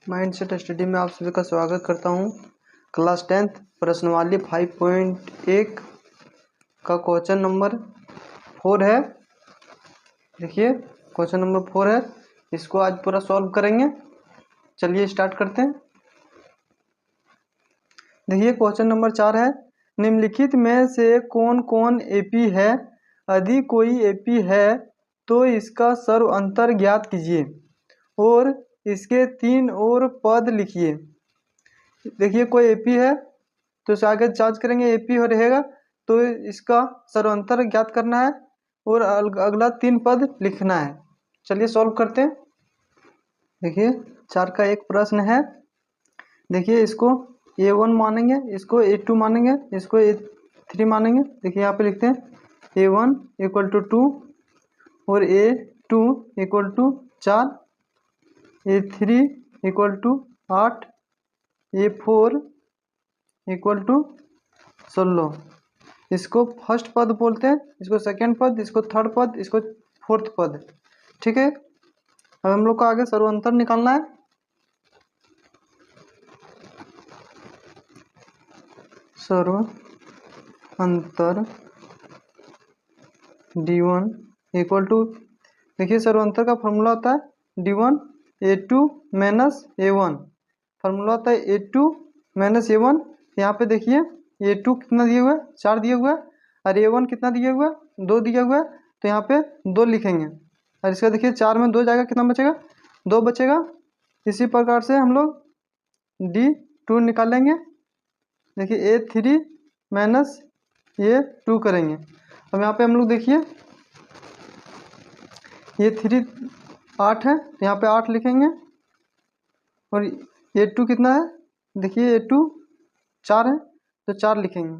Mindset study में आप सभी का स्वागत करता हूं। क्लास 10th प्रश्नवाली 5.1 का क्वेश्चन नंबर 4 है। देखिए क्वेश्चन नंबर 4 है, इसको आज पूरा सॉल्व करेंगे। चलिए स्टार्ट करते हैं। देखिए क्वेश्चन नंबर 4 है, निम्नलिखित में से कौन कौन एपी है? यदि कोई एपी है तो इसका सर्व अंतर ज्ञात कीजिए और इसके 3 और पद लिखिए। देखिए कोई एपी है तो इसे आगे जांच करेंगे, एपी हो रहेगा तो इसका सर्वांतर ज्ञात करना है और अगला 3 पद लिखना है। चलिए सॉल्व करते हैं। देखिए 4 का एक प्रश्न है। देखिए इसको A1 मानेंगे, इसको A2 मानेंगे, इसको A3 मानेंगे। देखिए यहाँ पे लिखते हैं A1 इक्वल टू 2 और A2 equal to 4, A3 equal to 8, A4 equal to 16। इसको फर्स्ट पद बोलते हैं, इसको सेकंड पद, इसको थर्ड पद, इसको फोर्थ पद। ठीक है, अब हम लोग को आगे सर्वांतर निकालना है। सर्वांतर D1 इक्वल टू, देखिए सर्वांतर का फॉर्मूला होता है D1 A2 minus A1। Formula होता है A2 माइनस A1। यहाँ पे देखिए A2 कितना दिया हुआ है, 4 दिया हुआ है, और A1 कितना दिया हुआ है, 2 दिया हुआ है। तो यहाँ पे 2 लिखेंगे और इसका देखिए 4 में 2 जाएगा, कितना बचेगा, 2 बचेगा। इसी प्रकार से हम लोग D2 निकालेंगे। देखिए A3 माइनस A2 करेंगे। अब यहाँ पे हम लोग देखिए A3 8 है, तो यहाँ पे 8 लिखेंगे और A2 कितना है, देखिए A2 4 है तो 4 लिखेंगे।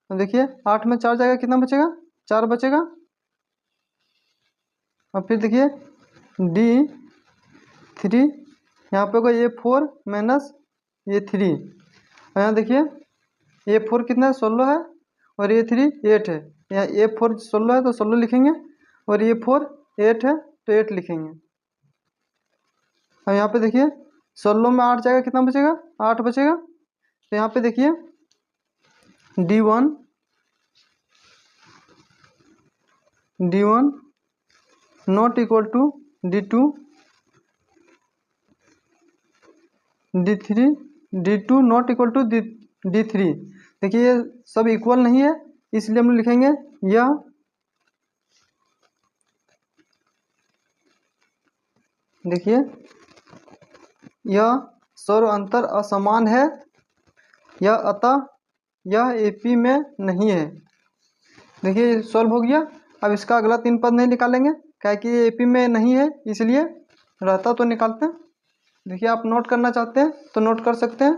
तो देखिए 8 में 4 जाएगा, कितना बचेगा, 4 बचेगा। और फिर देखिए D3, यहाँ पे होगा A4 माइनस A3। और यहाँ देखिए A4 कितना है, 16 है, और A3 8 है। यहाँ A4 16 है तो 16 लिखेंगे और A4 8 है तो 8 लिखेंगे। और यहाँ पे देखिए 16 में 8 जाएगा, कितना बचेगा, 8 बचेगा। तो यहाँ पे देखिए D1 not equal to D2, D2 not equal to D3। देखिए ये सब इक्वल नहीं है, इसलिए हम लिखेंगे यह देखिए यह सर्व अंतर असमान है, यह अतः यह एपी में नहीं है। देखिए सॉल्व हो गया। अब इसका अगला 3 पद नहीं निकालेंगे, क्या कि ये एपी में नहीं है, इसलिए रहता तो निकालते हैं। देखिए आप नोट करना चाहते हैं तो नोट कर सकते हैं।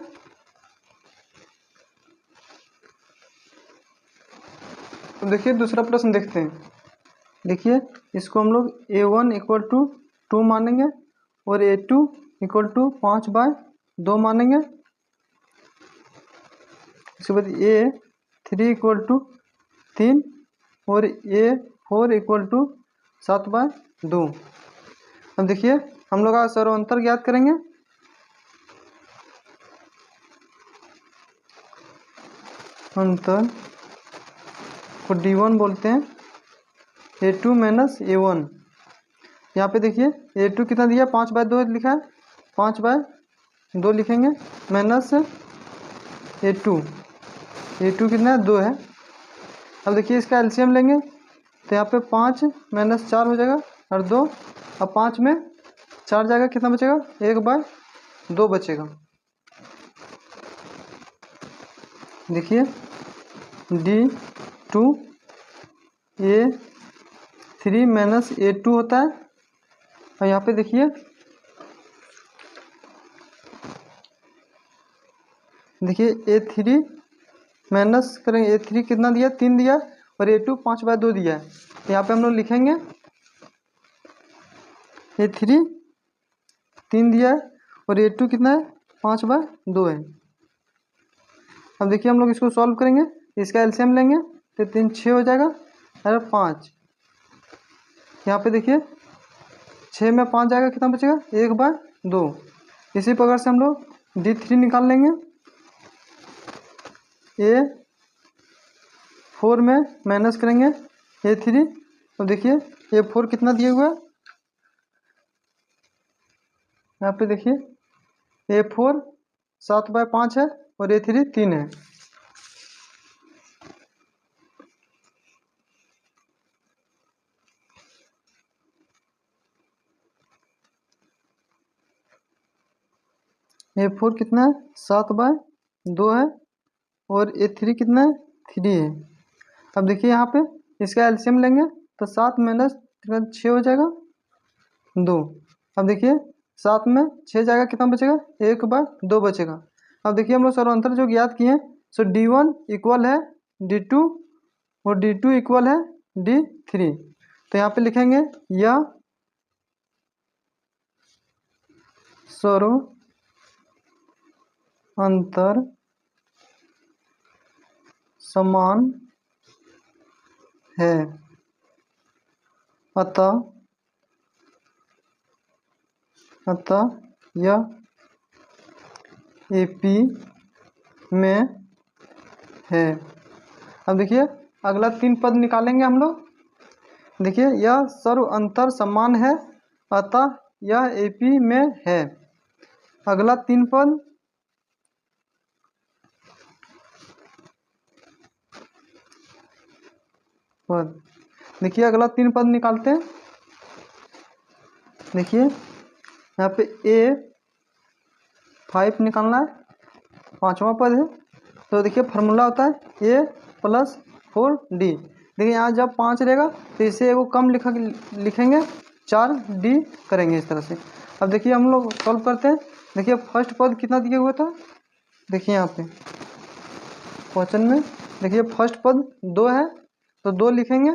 तो देखिए दूसरा प्रश्न देखते हैं। देखिए इसको हम लोग A1 इक्वल टू 2 मानेंगे और A2 इक्वल टू 5/2 मानेंगे। इसके बाद A3 इक्वल टू 3 और A4 इक्वल टू 7/2। अब देखिए हम लोग आज सर्वांतर ज्ञात करेंगे। अंतर को D1 बोलते हैं, A2 माइनस A1। यहाँ पे देखिए A2 कितना दिया, 5/2 लिखा है, 5/2 लिखेंगे माइनस A2 कितना है, 2 है। अब देखिए इसका एलसीएम लेंगे तो यहाँ पे 5 माइनस 4 हो जाएगा और 2। अब 5 में 4 जाएगा, कितना बचेगा, 1/2 बचेगा। देखिए D2 A3 माइनस A2 होता है। और यहाँ पे देखिए A3 माइनस करेंगे, A3 कितना दिया, 3 दिया, और A2 5/2 दिया है। तो यहाँ पे हम लोग लिखेंगे A3 3 दिया है और A2 कितना है, 5/2 है। अब देखिए हम लोग इसको सॉल्व करेंगे, इसका एलसीएम लेंगे तो 3 6 हो जाएगा और 5। यहाँ पे देखिए 6 में 5 जाएगा, कितना बचेगा, 1/2। इसी प्रकार से हम लोग D3 निकाल लेंगे। A4 में माइनस करेंगे A3, तो देखिए A4 कितना दिया हुआ है, यहाँ पे देखिए A4 7/5 है और A3 3 है। A4 कितना है 7/2 है और A3 कितना है 3 है। अब देखिए यहाँ पे इसका एलसीएम लेंगे तो 7 माइनस 6 हो जाएगा 2। अब देखिए 7 में 6 जाएगा, कितना बचेगा 1/2 बचेगा। अब देखिए हम लोग सर्वांतर जो ज्ञात किए हैं, सो D1 इक्वल है D2 और D2 इक्वल है D3। तो यहाँ पे लिखेंगे यह सर्वांतर समान है, अतः यह AP में है। अब देखिए अगला 3 पद निकालेंगे हम लोग। देखिए यह सर्वांतर समान है, अतः यह AP में है। अगला 3 पद देखिए अगला 3 पद निकालते हैं। देखिए यहाँ पे A5 निकालना है, 5वां पद है। तो देखिए फार्मूला होता है A+4D। देखिए यहाँ जब 5 रहेगा तो इसे वो कम लिखेंगे, 4D करेंगे इस तरह से। अब देखिए हम लोग सॉल्व करते हैं। देखिए फर्स्ट पद कितना दिया हुआ था, देखिए यहाँ पे क्वेश्चन में देखिए फर्स्ट पद 2 है तो 2 लिखेंगे,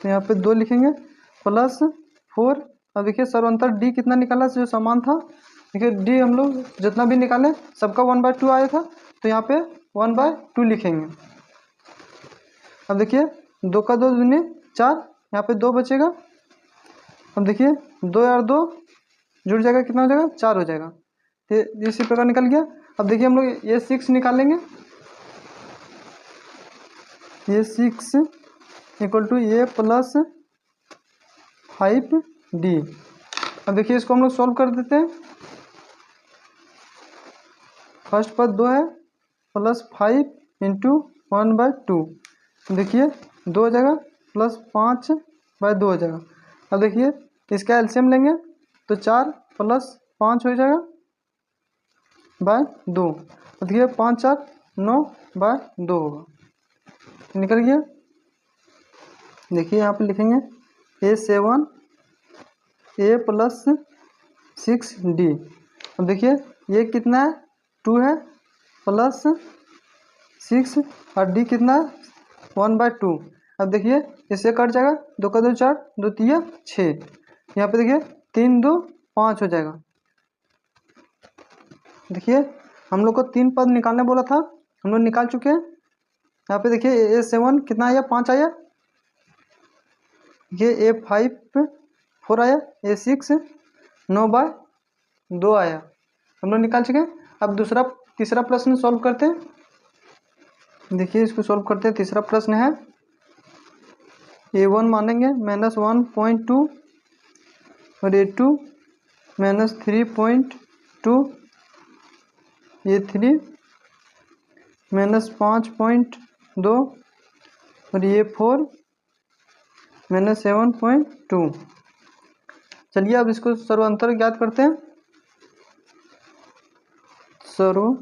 तो यहाँ पे 2 लिखेंगे +4। अब देखिए सर्वांतर D कितना निकाला जो समान था, देखिए D हम लोग जितना भी निकाले सबका 1/2 आया था, तो यहाँ पे 1/2 लिखेंगे। अब देखिए 2 का 2 दूनी 4, यहाँ पे 2 बचेगा। अब देखिए 2 और 2 जुड़ जाएगा, कितना हो जाएगा 4 हो जाएगा। तो इसी प्रकार निकल गया। अब देखिए हम लोग ये 6 निकालेंगे, ये 6 इक्वल टू A+5D। अब देखिए इसको हम लोग सॉल्व कर देते हैं। फर्स्ट पद 2 है +5 इंटू 1/2, देखिए 2 हो जाएगा +5/2 हो जाएगा। अब देखिए इसका एलसीएम लेंगे तो 4 + 5 हो जाएगा /2। तो देखिए 5 4 9/2 होगा, निकल गया। देखिए यहाँ पे लिखेंगे A7 A+6D। अब देखिए ये कितना है 2 है +6 और D कितना है 1/2। अब देखिए इससे कट जाएगा, 2 का 2 4, 2 3 6, यहाँ पे देखिए 3 2 5 हो जाएगा। देखिए हम लोग को 3 पद निकालने बोला था, हम लोग निकाल चुके हैं। यहाँ पे देखिए A7 कितना आया 5 आया, ये A5 4 आया, A6 9/2 आया, हम लोग निकाल चुके हैं। अब तीसरा प्रश्न सॉल्व करते हैं। देखिए इसको सॉल्व करते हैं। तीसरा प्रश्न है A1 मानेंगे -1.2 और A2 -3.2, A3 -5.2 और A4 -7.2। चलिए अब इसको सर्वांतर ज्ञात करते हैं। सर्वांतर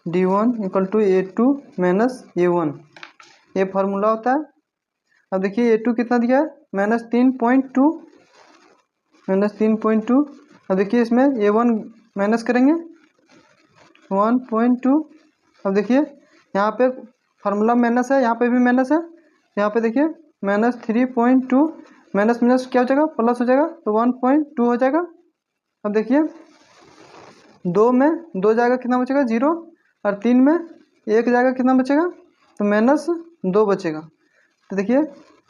D1 equal to A2 - A1, ये फार्मूला होता है। अब देखिए A2 कितना दिया है -3.2, -3.2। अब देखिए इसमें A1 माइनस करेंगे 1.2। अब देखिए यहाँ पे फार्मूला माइनस है, यहाँ पे भी माइनस है, यहाँ पे देखिए -3.2 माइनस माइनस क्या हो जाएगा प्लस हो जाएगा, तो 1.2 हो जाएगा। अब देखिए 2 में 2 जाएगा, कितना बचेगा 0, और 3 में 1 जाएगा, कितना बचेगा तो -2 बचेगा। तो देखिए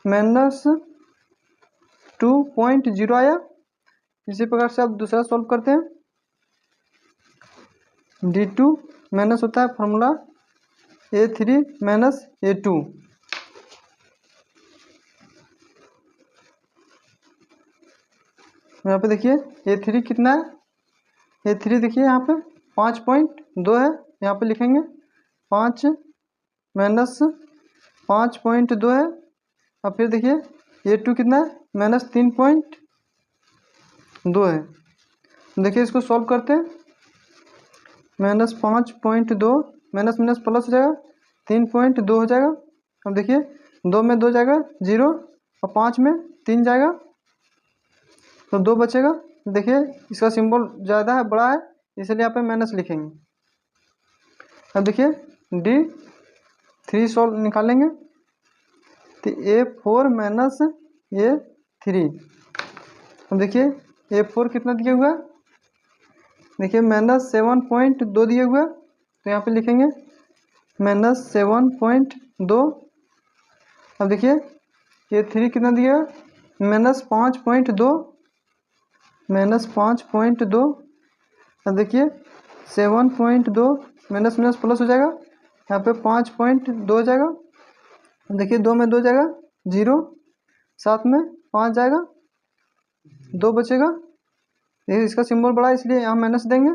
-2.0 आया। इसी प्रकार से आप दूसरा सॉल्व करते हैं। D2 माइनस होता है फॉर्मूला A3 माइनस A2। यहाँ पे देखिए A3 कितना है, A3 देखिए यहाँ पे 5.2 है, यहाँ पे लिखेंगे 5 माइनस 5.2 है। अब फिर देखिए A2 कितना है, -3.2 है। देखिए इसको सॉल्व करते हैं। -5.2 माइनस माइनस प्लस हो जाएगा, 3.2 हो जाएगा। अब देखिए 2 में 2 जाएगा 0 और 5 में 3 जाएगा तो 2 बचेगा। देखिए इसका सिंबल ज़्यादा है, बड़ा है, इसलिए यहाँ पे माइनस लिखेंगे। अब देखिए D3 सॉल्व निकालेंगे तो A4 माइनस A3। अब देखिए A4 कितना दिया हुआ है, देखिए -7.2 दिया हुआ है, तो यहाँ पे लिखेंगे -7.2। अब देखिए A3 कितना दिया है, -5.2 -5.2। अब देखिए 7.2 माइनस माइनस प्लस हो जाएगा, यहाँ पे 5.2 हो जाएगा। देखिए 2 में 2 जाएगा 0, 7 में 5 जाएगा, 2 बचेगा। ये इसका सिंबल बड़ा है इसलिए यहाँ माइनस देंगे।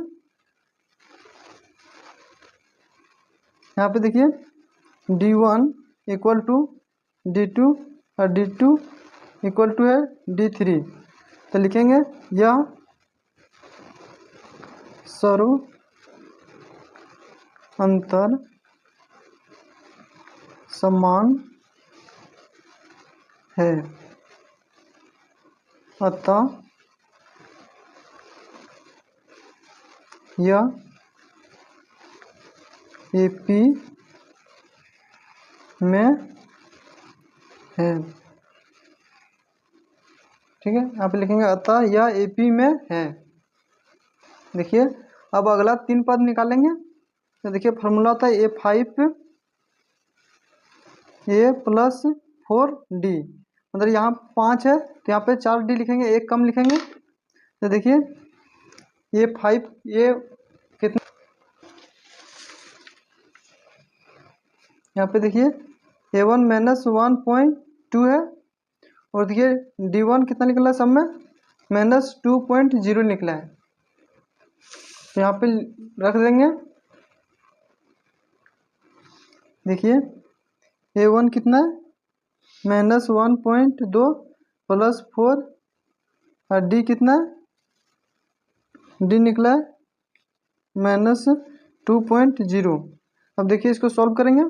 यहाँ पे देखिए D1 इक्वल टू D2 और D2 इक्वल टू है D3, तो लिखेंगे यह सर्व अंतर समान है, अतः यह AP में है। ठीक है, यहाँ पे लिखेंगे अतः यह AP में है। देखिए अब अगला 3 पद निकालेंगे। तो देखिए फॉर्मूला होता है A5 A प्लस 4D, मतलब यहाँ 5 है तो यहाँ पे 4D लिखेंगे, एक कम लिखेंगे। तो देखिए A5 ये कितना, यहाँ पे देखिए A1 माइनस 1.2 है, और देखिए D1 कितना निकला है सब में, -2.0 निकला है, तो यहाँ पे रख देंगे। देखिए A1 कितना है, -1.2 प्लस 4, और D कितना है, D निकला है -2.0। अब देखिए इसको सॉल्व करेंगे।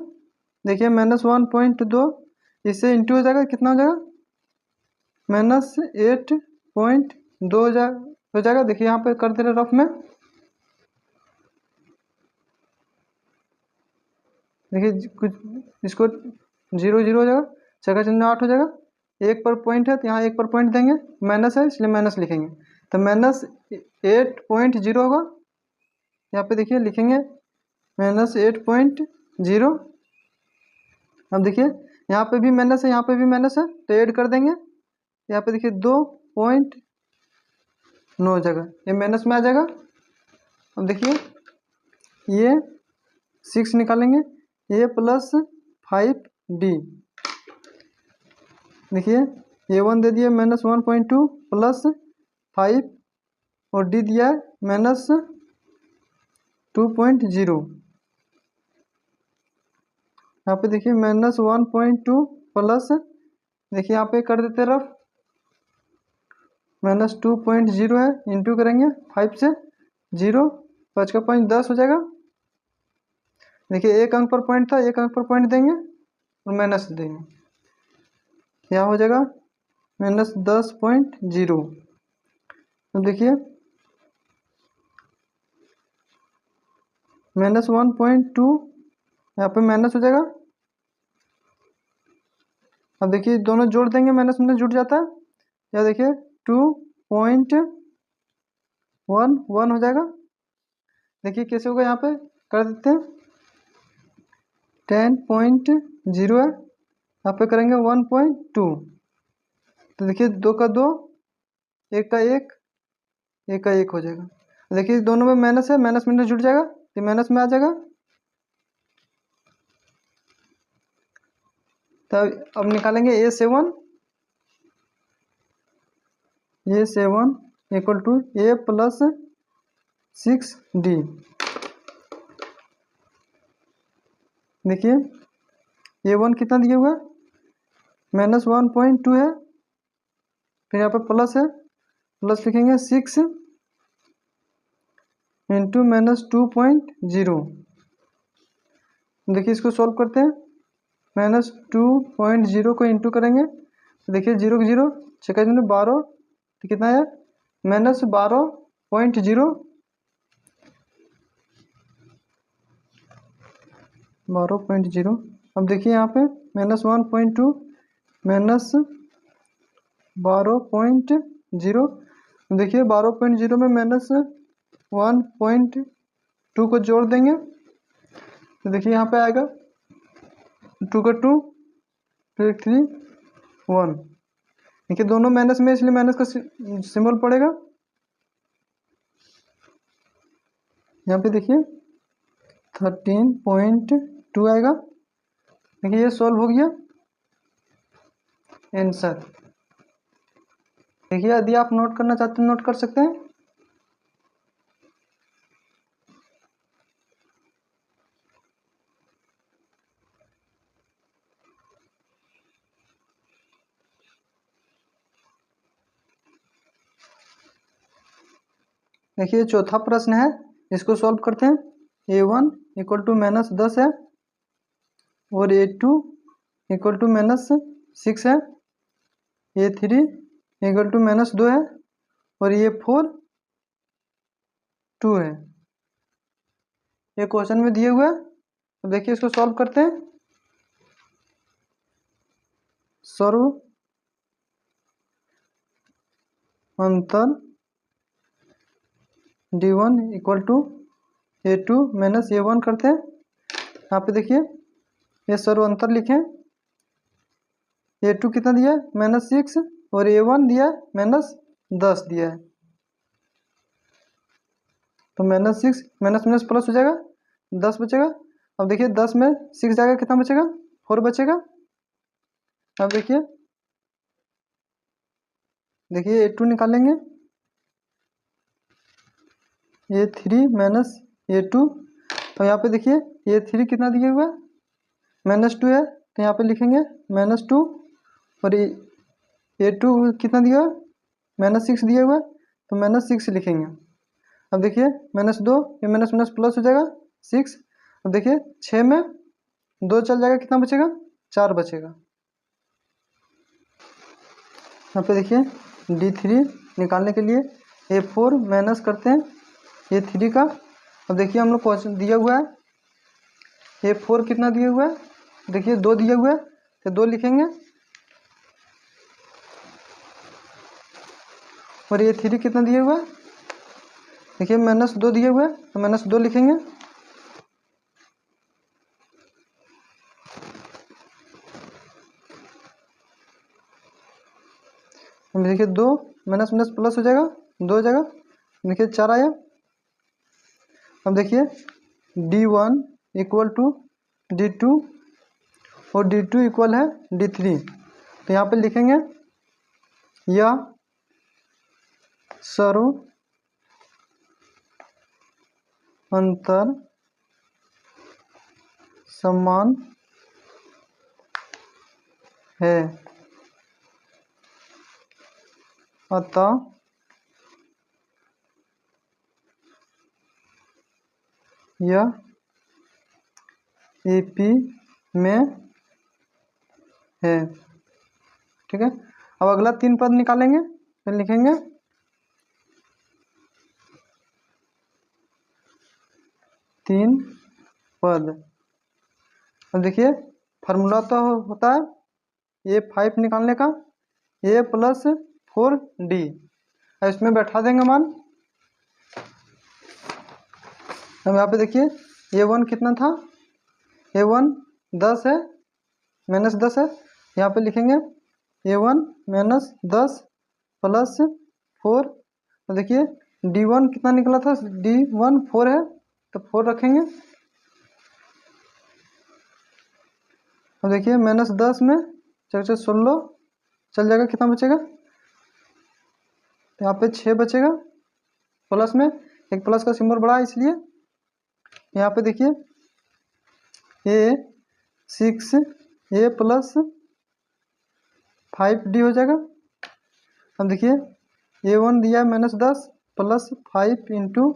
देखिए -1.2 इससे इंटू हो जाएगा, कितना हो जाएगा, -8.2 हो जाएगा। देखिए यहाँ पे कर दे रहे रफ में। देखिए कुछ इसको 0 0 हो जाएगा, जगह चिन्ह 8 हो जाएगा। 1 पर पॉइंट है तो यहाँ 1 पर पॉइंट देंगे, माइनस है इसलिए माइनस लिखेंगे, तो -8.0 होगा। यहाँ पे देखिए लिखेंगे -8.0। अब देखिए यहाँ पे भी माइनस है, यहाँ पे भी माइनस है, तो ऐड कर देंगे। यहाँ पे देखिए 2.9 हो जाएगा, ये माइनस में आ जाएगा। अब देखिए ये 6 निकालेंगे, A प्लस 5D। देखिए A1 दे दिए -1.2 प्लस 5, और D दिया है -2.0। यहाँ पे देखिए -1.2 प्लस, देखिए यहाँ पे कर देते रफ, -2.0 है, इंटू करेंगे 5 से, 0 5 का पॉइंट 10 हो जाएगा। देखिए एक अंक पर पॉइंट था, एक अंक पर पॉइंट देंगे और माइनस देंगे, यहाँ हो जाएगा -10.0। तो देखिए -1.2 यहाँ पे माइनस हो जाएगा। अब देखिए दोनों जोड़ देंगे, माइनस में जुड़ जाता है, या देखिए 2.11 हो जाएगा। देखिए कैसे होगा, यहाँ पे कर देते हैं 10.0 है, यहाँ पे करेंगे 1.2, तो देखिए 2 का 2, 1 का 1, 1 का 1 हो जाएगा। देखिए दोनों में माइनस है, माइनस माइनस जुड़ जाएगा तो माइनस में आ जाएगा। तो अब निकालेंगे A7 equal to A plus 6D। देखिए A1 कितना दिया हुआ है, -1.2 है, फिर यहाँ पर प्लस है, प्लस लिखेंगे 6 इंटू -2.0। देखिए इसको सॉल्व करते हैं, -2.0 को इंटू करेंगे तो देखिए 0 को 0 छक्का 12, तो कितना है -12.0, 12.0। अब देखिए यहाँ पे -1.2 -12.0, देखिए 12.0 में -1.2 को जोड़ देंगे तो देखिए यहाँ पे आएगा 2 का 2, फिर 3 1। देखिए दोनों माइनस में, इसलिए माइनस का सिंबल पड़ेगा। यहाँ पे देखिए 13.2 आएगा। देखिए ये सॉल्व हो गया आंसर। देखिए यदि आप नोट करना चाहते हैं नोट कर सकते हैं। देखिए चौथा प्रश्न है, इसको सॉल्व करते हैं। A1 इक्वल टू -10 है और A2 इक्वल टू -6 है, A3 इक्वल टू -2 है और A4 2 है। ये क्वेश्चन में दिए हुए हैं। तो देखिए इसको सॉल्व करते हैं। सर्व अंतर D1 equal to A2 minus A1 करते हैं। यहाँ पे देखिए ये सर्व अंतर लिखें। A2 कितना दिया है -6 और A1 दिया है -10 दिया है, तो -6 माइनस माइनस प्लस हो जाएगा, 10 बचेगा। अब देखिए 10 में 6 जाएगा, कितना बचेगा 4 बचेगा। अब देखिए A2 निकालेंगे, A3 माइनस A2, तो यहाँ पे देखिए A3 कितना दिया हुआ है -2 है, तो यहाँ पे लिखेंगे -2 और A2 कितना दिया हुआ है -6 दिया हुआ है, तो -6 लिखेंगे। अब देखिए -2 ये माइनस माइनस प्लस हो जाएगा 6। अब देखिए 6 में 2 चल जाएगा, कितना बचेगा 4 बचेगा। यहाँ पे देखिए D3 निकालने के लिए A4 माइनस करते हैं A3 का। अब देखिए हम लोग क्वेश्चन दिया हुआ है A4 कितना दिया हुआ है, देखिए 2 दिया हुआ है, तो 2 लिखेंगे और A3 कितना दिया हुआ है, देखिए -2 दिया हुआ है, तो -2 लिखेंगे। देखिए 2 माइनस माइनस प्लस हो जाएगा, 2 हो जाएगा, देखिए 4 आया। अब देखिए D1 इक्वल टू D2 और D2 इक्वल है D3, तो यहाँ पे लिखेंगे यह सर्व अंतर समान है, अतः यह AP में है। ठीक है, अब अगला 3 पद निकालेंगे, फिर लिखेंगे 3 पद। अब देखिए फार्मूला तो होता है A5 निकालने का, A प्लस 4D, इसमें बैठा देंगे मान। अब यहाँ पे देखिए A1 कितना था, A1 10 है, -10 है, यहाँ पे लिखेंगे A1 माइनस 10 प्लस 4। तो देखिए D1 कितना निकला था, D1 4 है तो 4 रखेंगे। और देखिए माइनस 10 में 4 16 चल जाएगा, कितना बचेगा, यहाँ पे 6 बचेगा। प्लस में एक प्लस का सिंबल बड़ा है इसलिए यहाँ पे देखिए A प्लस 5D हो जाएगा। अब देखिए A1 दिया है माइनस 10 प्लस 5 इंटू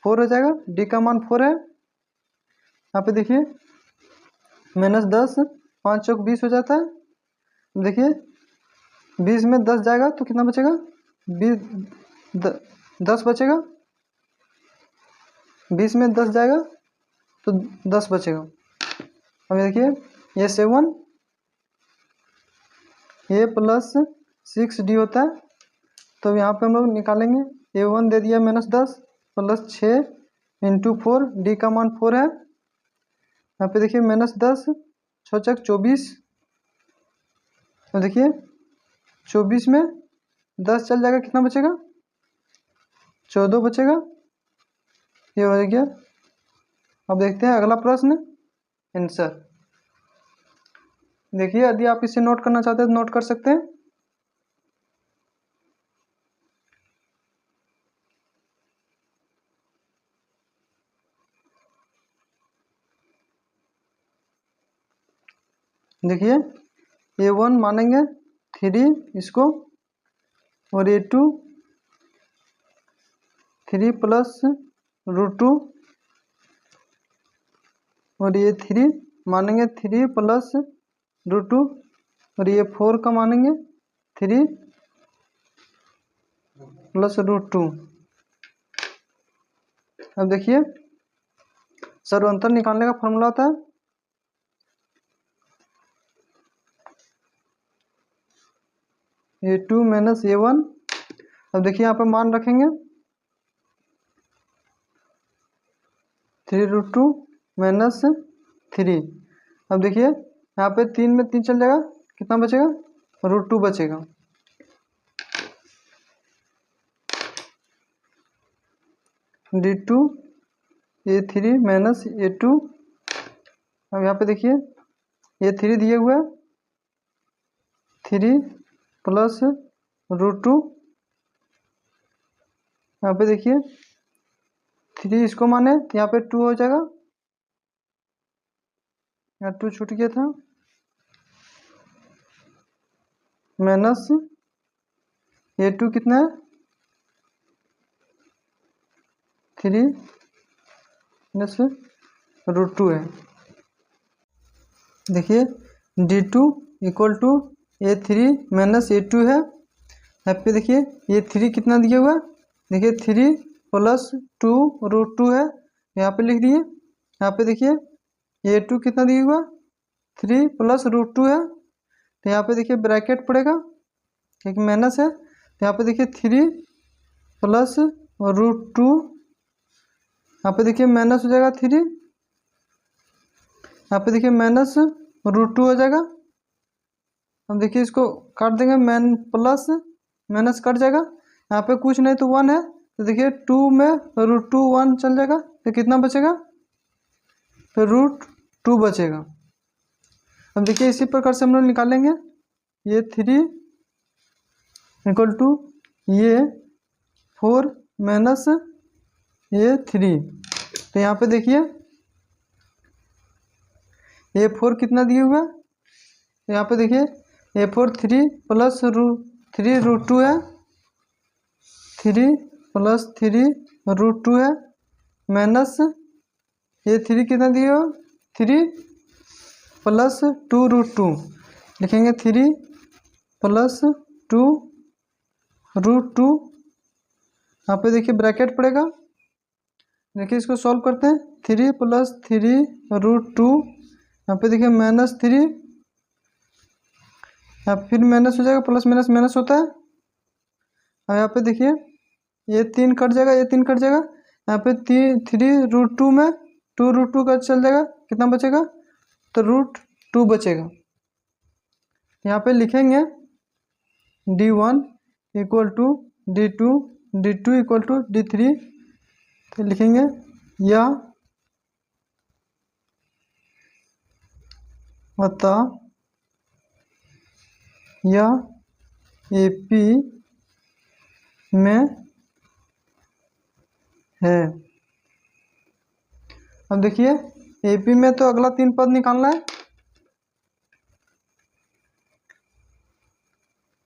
4 हो जाएगा, D का मान 4 है। यहाँ पे देखिए माइनस 10 5 चौक 20 हो जाता है। देखिए 20 में 10 जाएगा तो कितना बचेगा, 10 बचेगा। 20 में 10 जाएगा तो 10 बचेगा। अब देखिए ये 7 A प्लस 6D होता है, तो यहाँ पे हम लोग निकालेंगे। A1 दे दिया माइनस 10 प्लस 6 इंटू 4, D का मान 4 है। यहाँ पे देखिए माइनस 10 6 चक 24। तो देखिए 24 में 10 चल जाएगा, कितना बचेगा, 14 बचेगा। ये हो गया। अब देखते हैं अगला प्रश्न आंसर। देखिए यदि आप इसे नोट करना चाहते हैं तो नोट कर सकते हैं। देखिए A1 मानेंगे 3 इसको, और A2 3 प्लस √2, और ये 3 मानेंगे 3 प्लस √2, और ये 4 का मानेंगे 3 प्लस √2। अब देखिए सर्वांतर निकालने का फॉर्मूला होता है A2 माइनस A1। अब देखिए यहाँ पे मान रखेंगे 3√2 माइनस 3। अब देखिए यहाँ पे 3 में 3 चल जाएगा, कितना बचेगा, √2 बचेगा। D2 A3 minus A2। अब यहाँ पे देखिए A3 दिए हुए 3 प्लस √2। यहाँ पे देखिए 3 इसको माने तो यहाँ पे 2 हो जाएगा, यहाँ 2 छूट गया था, माइनस A2 कितना है 3 माइनस √2 है। देखिए D2 equal to A3 minus A2 है। यहाँ पे देखिए ये 3 कितना दिया हुआ है, देखिए 3 प्लस 2 √2 है, यहाँ पे लिख दिए। यहाँ पे देखिए A2 कितना दिया हुआ, 3 प्लस √2 है, तो यहाँ पे देखिए ब्रैकेट पड़ेगा क्योंकि माइनस है, तो यहाँ पे देखिए 3 प्लस √2, यहाँ पे देखिए माइनस हो जाएगा 3, यहाँ पे देखिए माइनस √2 हो जाएगा। अब देखिए इसको काट देंगे, प्लस माइनस कट जाएगा, यहाँ पे कुछ नहीं तो 1 है, तो देखिए 2 में √2 1 चल जाएगा, तो कितना बचेगा, तो √2 बचेगा। अब देखिए इसी प्रकार से हम लोग निकालेंगे ये 3 इक्वल टू ये 4 माइनस ये 3। तो यहाँ पे देखिए ये 4 कितना दिए हुआ है, तो यहाँ पे देखिए ये 4 3 प्लस 3 √2 है, 3 प्लस 3 √2 है, माइनस ये 3 कितना दिए हो, 3 प्लस 2 √2, लिखेंगे 3 प्लस 2 √2। यहाँ पे देखिए ब्रैकेट पड़ेगा, देखिए इसको सॉल्व करते हैं। 3 प्लस 3 √2, यहाँ पे देखिए माइनस 3, यहाँ फिर माइनस हो जाएगा, प्लस माइनस माइनस होता है। और यहाँ पे देखिए ये 3 कट जाएगा, ये 3 कट जाएगा, यहाँ पे 3 √2 में 2 √2 का चल जाएगा, कितना बचेगा, तो √2 बचेगा। यहाँ पे लिखेंगे D1 equal to D2, D2 equal to D3, तो लिखेंगे या अतः यह AP में है। अब देखिए AP में तो अगला 3 पद निकालना है।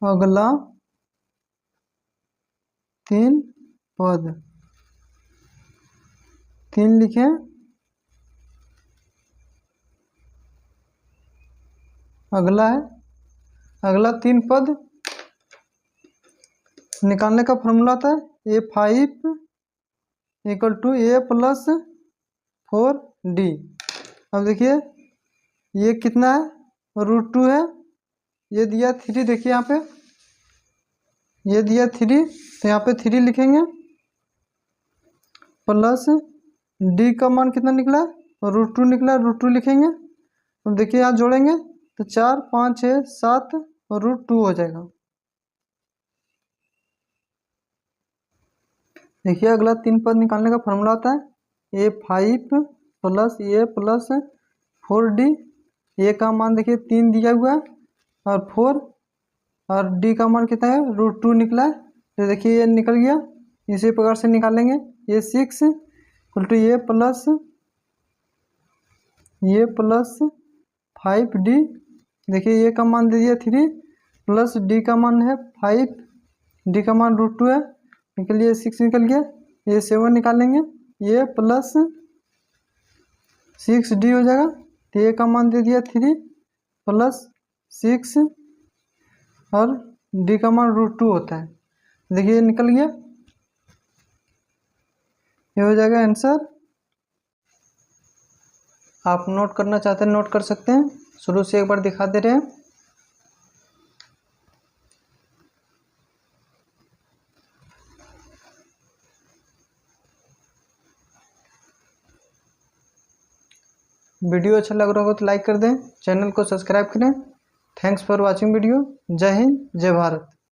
अगला 3 पद 3 लिखें। अगला है, अगला 3 पद निकालने का फॉर्मूला आता है A5 equal to A plus 4D। अब देखिए ये कितना है, √2 है। ये दिया 3, देखिए यहाँ पे ये दिया 3, तो यहाँ पे 3 लिखेंगे प्लस D का मान कितना निकला, √2 निकला, √2 लिखेंगे। अब देखिए यहाँ जोड़ेंगे तो 4 5 6 7 √2 हो जाएगा। देखिए अगला 3 पद निकालने का फॉर्मूला आता है A5 plus A plus 4D। ए का मान देखिए 3 दिया हुआ है और 4, और D का मान कितना है, √2 निकला है। तो देखिए ये निकल गया। इसी प्रकार से निकालेंगे A6 equal to A plus 5D। देखिए ए का मान दे दिया 3 प्लस D का मान है 5, D का मान √2 है, निकल गया 6 निकल गया। A7 निकालेंगे A प्लस 6D हो जाएगा। तो ए का मान दे दिया 3 प्लस 6 और D का मान √2 होता है। देखिए निकल गया, ये हो जाएगा आंसर। आप नोट करना चाहते हैं नोट कर सकते हैं, शुरू से एक बार दिखा दे रहे हैं। वीडियो अच्छा लग रहा होगा तो लाइक कर दें, चैनल को सब्सक्राइब करें। Thanks for watching video. जय हिंद, जय भारत।